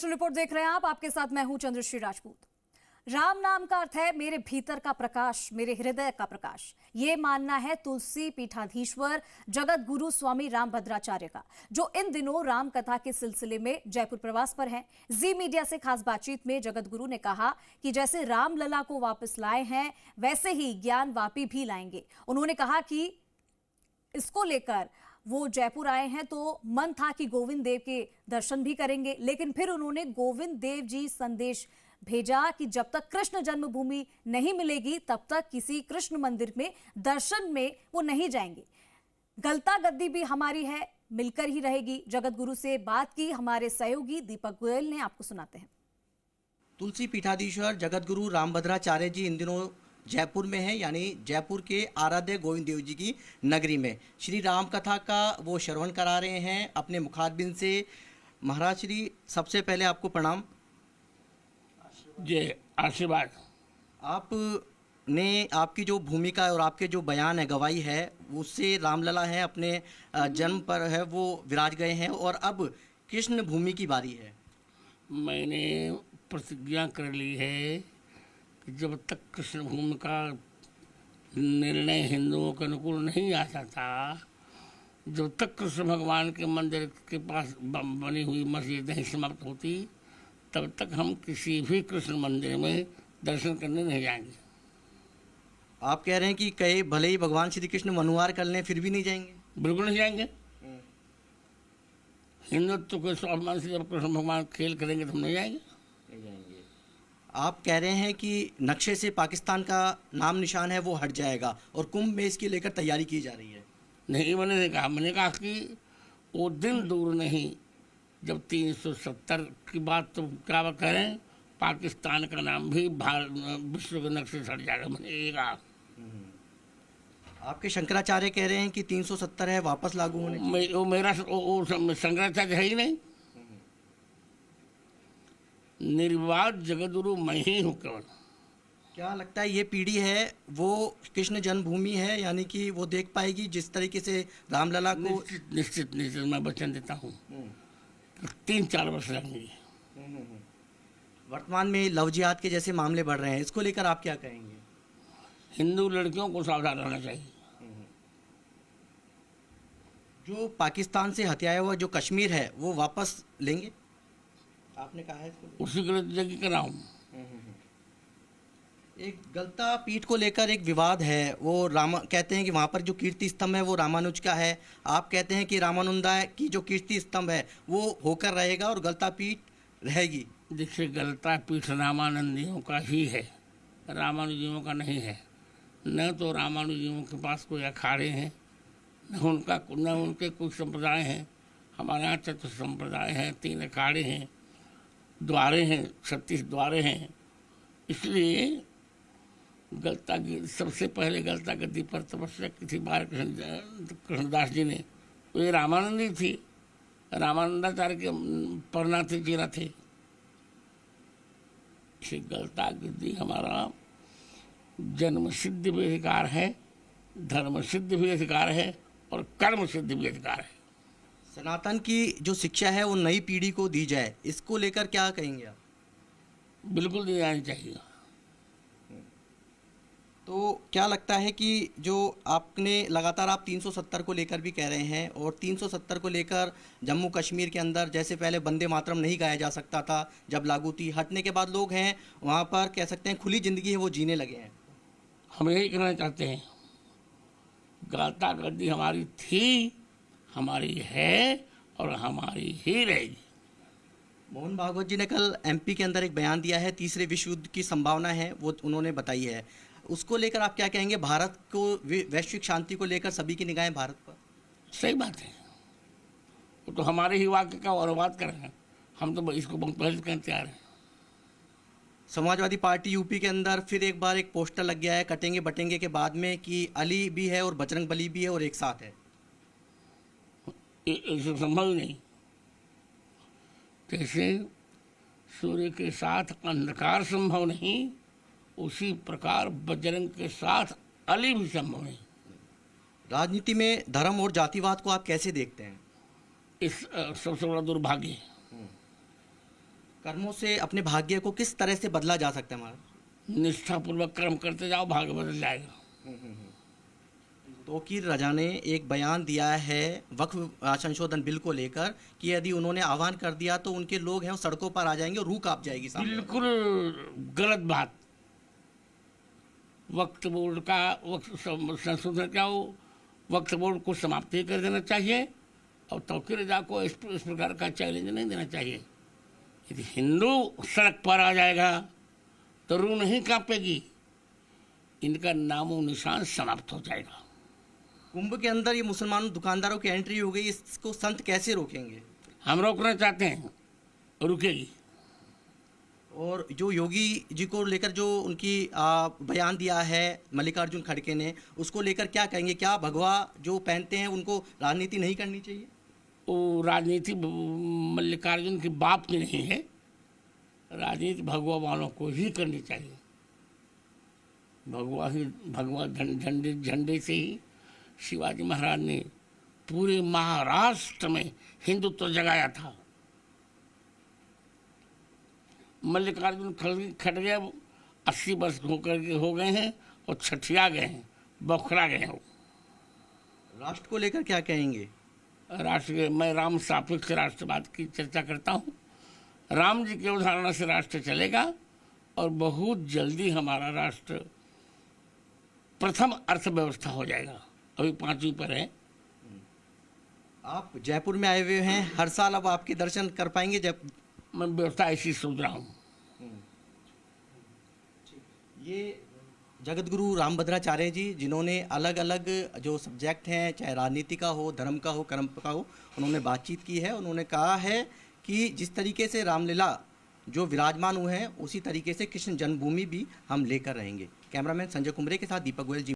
Report देख रहे हैं आप, आपके साथ मैं हूं चंद्रश्री राजपूत। राम नाम का अर्थ है मेरे भीतर का प्रकाश, मेरे हृदय का प्रकाश। ये मानना है तुलसी पीठाधीश्वर जगत गुरु स्वामी रामभद्राचार्य का, जो इन दिनों राम कथा के सिलसिले में जयपुर प्रवास पर हैं। जी मीडिया से खास बातचीत में जगत गुरु ने कहा कि जैसे रामलला को वापस लाए हैं वैसे ही ज्ञान वापी भी लाएंगे। उन्होंने कहा कि इसको लेकर वो जयपुर आए हैं तो मन था कि गोविंद देव के दर्शन भी करेंगे, लेकिन फिर उन्होंने गोविंद देव जी संदेश भेजा कि जब तक कृष्ण जन्मभूमि नहीं मिलेगी तब तक किसी कृष्ण मंदिर में दर्शन में वो नहीं जाएंगे। गलता गद्दी भी हमारी है, मिलकर ही रहेगी। जगत गुरु से बात की हमारे सहयोगी दीपक गोयल ने, आपको सुनाते हैं। तुलसी पीठाधीश्वर जगत गुरु रामभद्राचार्य जी इन दिनों जयपुर में है, यानी जयपुर के आराध्य गोविंद देव जी की नगरी में श्री राम कथा का वो श्रवण करा रहे हैं अपने मुखारबिंद से। महाराज श्री, सबसे पहले आपको प्रणाम। जय आशीर्वाद। आपने आपकी जो भूमिका और आपके जो बयान है, गवाही है, उससे रामलला है अपने जन्म पर है वो विराज गए हैं और अब कृष्ण भूमि की बारी है। मैंने प्रतिज्ञा कर ली है कि जब तक कृष्ण भूमि का निर्णय हिंदुओं के अनुकूल नहीं आता था, जब तक कृष्ण भगवान के मंदिर के पास बनी हुई मस्जिद नहीं समाप्त होती, तब तक हम किसी भी कृष्ण मंदिर में दर्शन करने नहीं जाएंगे। आप कह रहे हैं कि कई भले ही भगवान श्री कृष्ण मनुहार कर लें फिर भी नहीं जाएंगे? बिल्कुल नहीं जाएंगे। हिंदुत्व के स्वाभिमान से जब कृष्ण भगवान खेल करेंगे तो हम नहीं जाएंगे। आप कह रहे हैं कि नक्शे से पाकिस्तान का नाम निशान है वो हट जाएगा और कुंभ में इसकी लेकर तैयारी की जा रही है। नहीं, मैंने कहा कि वो दिन दूर नहीं जब 370 की बात तो क्या करें, पाकिस्तान का नाम भी विश्व के नक्शे से हट जाएगा। मैंने कहा आपके शंकराचार्य कह रहे हैं कि 370 है वापस लागू होने। वो मेरा शंकराचार्य है ही नहीं। निर्विवाद जगतगुरु मैं ही हूँ केवल। क्या लगता है ये पीढ़ी है वो कृष्ण जन्मभूमि है, यानी कि वो देख पाएगी जिस तरीके से रामलला को? निश्चित मैं वचन देता हूँ 3-4 वर्ष लगेंगे। वर्तमान में लव जिहाद के जैसे मामले बढ़ रहे हैं, इसको लेकर आप क्या कहेंगे? हिंदू लड़कियों को सावधान रहना चाहिए। जो पाकिस्तान से हथियाया हुआ जो कश्मीर है वो वापस लेंगे आपने कहा है इसको? उसी के लिए जगह कर रहा हूँ। एक गलता पीठ को लेकर एक विवाद है, वो कहते हैं कि वहाँ पर जो कीर्ति स्तंभ है वो रामानुज का है। आप कहते हैं कि रामानंदा की जो कीर्ति स्तंभ है वो होकर रहेगा और गलता पीठ रहेगी। देखिए, गलता पीठ रामानंदियों का ही है, रामानुजियों का नहीं है। न तो रामानुजियों के पास कोई अखाड़े हैं, न उनके कुछ संप्रदाय हैं। हमारे यहाँ चतुर्थ संप्रदाय हैं, 3 अखाड़े हैं, द्वारे हैं, 36 द्वारे हैं। इसलिए सबसे पहले गलता गद्दी पर तपस्या की थी बाल कृष्णदास जी ने। तो ये रामानंदी थी, रामानंदाचार्य के परनाथे चेरा थे। इसे गलता गद्दी हमारा जन्म सिद्ध भी अधिकार है, धर्म सिद्ध भी अधिकार है और कर्म सिद्ध भी अधिकार है। सनातन की जो शिक्षा है वो नई पीढ़ी को दी जाए, इसको लेकर क्या कहेंगे आप? बिल्कुल दी जानी चाहिए। तो क्या लगता है कि जो आपने लगातार आप 370 को लेकर भी कह रहे हैं और 370 को लेकर जम्मू कश्मीर के अंदर जैसे पहले वंदे मातरम नहीं गाया जा सकता था, जब लागू थी, हटने के बाद लोग हैं वहाँ पर कह सकते हैं खुली ज़िंदगी है वो जीने लगे हैं। हम यही कहना चाहते हैं, गलता गद्दी हमारी थी, हमारी है और हमारी ही रहेगी। मोहन भागवत जी ने कल एमपी के अंदर एक बयान दिया है, तीसरे विश्व युद्ध की संभावना है वो उन्होंने बताई है। उसको लेकर आप क्या कहेंगे? भारत को वैश्विक शांति को लेकर सभी की निगाहें भारत पर। सही बात है, वो तो हमारे ही वाक्य का अनुवाद कर रहे हैं, हम तो इसको बहुत पहले करने तैयार हैं। समाजवादी पार्टी यूपी के अंदर फिर एक बार एक पोस्टर लग गया है कटेंगे बटेंगे के बाद में कि अली भी है और बजरंग बली भी है और एक साथ है। ऐसे संभव नहीं। जैसे सूर्य के साथ अंधकार संभव नहीं, उसी प्रकार बजरंग के साथ अली भी संभव नहीं। राजनीति में धर्म और जातिवाद को आप कैसे देखते हैं? इस सबसे बड़ा दुर्भाग्य है कर्मों से अपने भाग्य को किस तरह से बदला जा सकता है महाराज? निष्ठापूर्वक कर्म करते जाओ, भाग्य बदल जाएगा। तौकीर रजा ने एक बयान दिया है वक्फ संशोधन बिल को लेकर कि यदि उन्होंने आह्वान कर दिया तो उनके लोग हैं वो सड़कों पर आ जाएंगे और रूह कांप जाएगी सामने। बिल्कुल गलत बात। वक्फ बोर्ड का संशोधन क्या हो, वक्फ बोर्ड को समाप्ति कर देना चाहिए और तौकीर रजा को इस प्रकार का चैलेंज नहीं देना चाहिए। यदि हिंदू सड़क पर आ जाएगा तो रूह नहीं कांपेगी, इनका नामो निशान समाप्त हो जाएगा। कुंभ के अंदर ये मुसलमान दुकानदारों की एंट्री हो गई, इसको संत कैसे रोकेंगे? हम रोकना चाहते हैं, रुकेगी। और जो योगी जी को लेकर जो उनकी बयान दिया है मल्लिकार्जुन खड़गे ने, उसको लेकर क्या कहेंगे? क्या भगवा जो पहनते हैं उनको राजनीति नहीं करनी चाहिए? वो राजनीति मल्लिकार्जुन की बाप की नहीं है, राजनीति भगवा वालों को ही करनी चाहिए। भगवा झंडे से ही शिवाजी महाराज ने पूरे महाराष्ट्र में हिंदुत्व जगाया था। मल्लिकार्जुन खड़गे 80 वर्ष हो गए हैं और छठिया गए हैं, बौखला गए हैं। राष्ट्र को लेकर क्या कहेंगे? राष्ट्र, मैं राम सापेक्ष राष्ट्रवाद की चर्चा करता हूँ। राम जी की उदाहरण से राष्ट्र चलेगा और बहुत जल्दी हमारा राष्ट्र प्रथम अर्थव्यवस्था हो जाएगा। अभी 5वीं पर है। आप जयपुर में आए हुए हैं, हर साल अब आपके दर्शन कर पाएंगे? जब मैं व्यवस्था ऐसी सोच रहा हूँ। ये जगत गुरु रामभद्राचार्य जी, जिन्होंने अलग अलग जो सब्जेक्ट हैं, चाहे राजनीति का हो, धर्म का हो, कर्म का हो, उन्होंने बातचीत की है। उन्होंने कहा है कि जिस तरीके से रामलीला जो विराजमान हुए हैं उसी तरीके से कृष्ण जन्मभूमि भी हम लेकर रहेंगे। कैमरामैन संजय कुमरे के साथ दीपक गोयल जी।